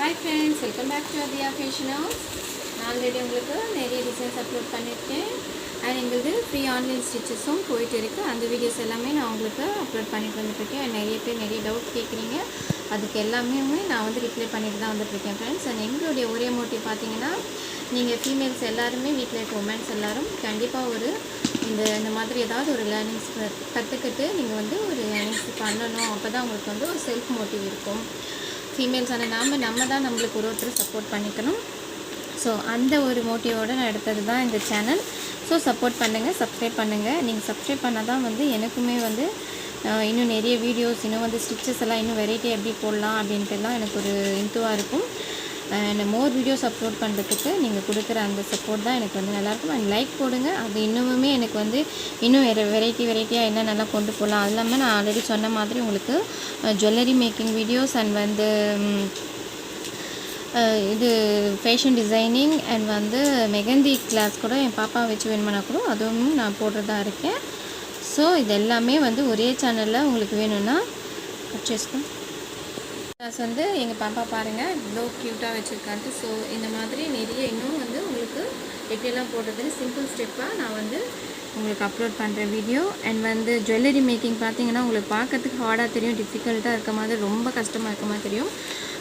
Hi friends, welcome back to Athiya fashion house. நான் already உங்களுக்கு நிறைய டிசைன்ஸ் அப்லோட் பண்ணியிருக்கேன். அண்ட் எங்களுக்கு ஃப்ரீ ஆன்லைன் ஸ்டிச்சஸும் போயிட்டு இருக்குது. அந்த வீடியோஸ் எல்லாமே நான் உங்களுக்கு அப்லோட் பண்ணிட்டு வந்துட்டுருக்கேன். நிறைய பேர் நிறைய டவுட் கேட்குறீங்க. அதுக்கு எல்லாமே நான் வந்து ரிப்ளை பண்ணிட்டு தான் வந்துட்டுருக்கேன் ஃப்ரெண்ட்ஸ். அண்ட் எங்களுடைய ஒரே மோட்டிவ் பார்த்தீங்கன்னா, நீங்கள் ஃபீமேல்ஸ் எல்லாருமே வீட்டில் இருக்க உமன்ஸ் எல்லோரும் கண்டிப்பாக இந்த மாதிரி ஏதாவது ஒரு லேர்னிங்ஸ் கற்றுக்கிட்டு நீங்கள் வந்து ஒரு லேர்னிங்ஸ் பண்ணணும். அப்போ தான் உங்களுக்கு வந்து ஒரு செல்ஃப் மோட்டிவ் இருக்கும். ஃபீமேல்ஸான நம்ம தான் நம்மளுக்கு ஒருத்தர் சப்போர்ட் பண்ணிக்கணும். ஸோ அந்த ஒரு மோட்டிவோடு நான் எடுத்தது தான் இந்த சேனல். ஸோ சப்போர்ட் பண்ணுங்கள், சப்ஸ்கிரைப் பண்ணுங்கள். நீங்கள் சப்ஸ்கிரைப் பண்ணால் தான் வந்து எனக்குமே வந்து இன்னும் நிறைய வீடியோஸ், இன்னும் வந்து ஸ்டிச்சஸ் எல்லாம் இன்னும் வெரைட்டி எப்படி போடலாம் அப்படின்ட்டுலாம் எனக்கு ஒரு இன்ட்ரெஸ்ட்டாக இருக்கும். அண்ட் மோர் வீடியோஸ் அப்லோட் பண்ணுறதுக்கு நீங்கள் கொடுக்குற அந்த சப்போர்ட் தான் எனக்கு வந்து நல்லாயிருக்கும். அண்ட் லைக் போடுங்க. அது இன்னுமே எனக்கு வந்து இன்னும் வெரைட்டியாக என்ன நல்லா கொண்டு போகலாம். அது இல்லாமல் நான் ஆல்ரெடி சொன்ன மாதிரி உங்களுக்கு ஜுவல்லரி மேக்கிங் வீடியோஸ் அண்ட் வந்து இது ஃபேஷன் டிசைனிங் அண்ட் வந்து மெஹந்தி கிளாஸ் கூட என் பாப்பா வச்சு வேணுமானா கூட அதுவும் நான் போடுறதா இருக்கேன். ஸோ இது எல்லாமே வந்து ஒரே சேனலில் உங்களுக்கு வேணும்னா பர்ச்சேஸ்க்கும் கிளாஸ் வந்து எங்கள் பாப்பா பாருங்கள் இவ்வளோ க்யூட்டாக வச்சுருக்காரு. ஸோ இந்த மாதிரி நிறைய இன்னும் வந்து உங்களுக்கு எப்படியெல்லாம் போடுறதுன்னு சிம்பிள் ஸ்டெப்பாக நான் வந்து உங்களுக்கு அப்லோட் பண்ணுற வீடியோ. அண்ட் வந்து ஜுவல்லரி மேக்கிங் பார்த்தீங்கன்னா உங்களுக்கு பார்க்கறதுக்கு ஹார்டாக தெரியும், டிஃபிகல்ட்டாக இருக்க மாதிரி, ரொம்ப கஷ்டமாக இருக்க மாதிரி தெரியும்.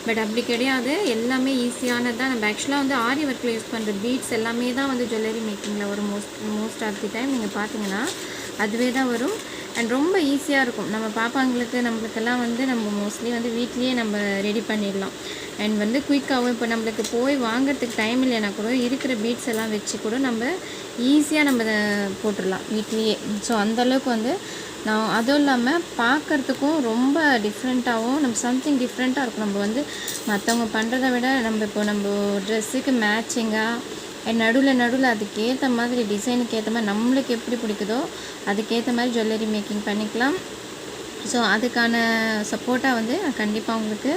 பட் அப்படி கிடையாது, எல்லாமே ஈஸியானது தான். நம்ம ஆக்சுவலாக வந்து ஆரி ஒர்க்கில் யூஸ் பண்ணுற பீட்ஸ் எல்லாமே தான் வந்து ஜுவல்லரி மேக்கிங்கில் வரும். மோஸ்ட் ஆஃப் தி டைம் நீங்கள் பார்த்தீங்கன்னா அதுவே தான் வரும். அண்ட் ரொம்ப ஈஸியாக இருக்கும். நம்ம பாப்பாங்களுக்கு நம்மளுக்கெல்லாம் வந்து நம்ம மோஸ்ட்லி வந்து வீட்லேயே நம்ம ரெடி பண்ணிடலாம். அண்ட் வந்து குயிக்காகவும் இப்போ நம்மளுக்கு போய் வாங்கிறதுக்கு டைம் இல்லைனா கூட இருக்கிற பீட்ஸ் எல்லாம் வச்சு கூட நம்ம ஈஸியாக நம்ம போட்டுடலாம் வீட்லேயே. ஸோ அந்தளவுக்கு வந்து நான் அதுவும் இல்லாமல் பார்க்குறதுக்கும் ரொம்ப டிஃப்ரெண்ட்டாகவும் நம்ம சம்திங் டிஃப்ரெண்ட்டாக இருக்கும். நம்ம வந்து மற்றவங்க பண்ணுறதை விட நம்ம ட்ரெஸ்ஸுக்கு மேட்சிங்காக நடுவில் அதுக்கேற்ற மாதிரி டிசைனுக்கு ஏற்ற மாதிரி நம்மளுக்கு எப்படி பிடிக்குதோ அதுக்கேற்ற மாதிரி ஜுவல்லரி மேக்கிங் பண்ணிக்கலாம். ஸோ அதுக்கான சப்போர்ட்டாக வந்து நான் கண்டிப்பாக உங்களுக்கு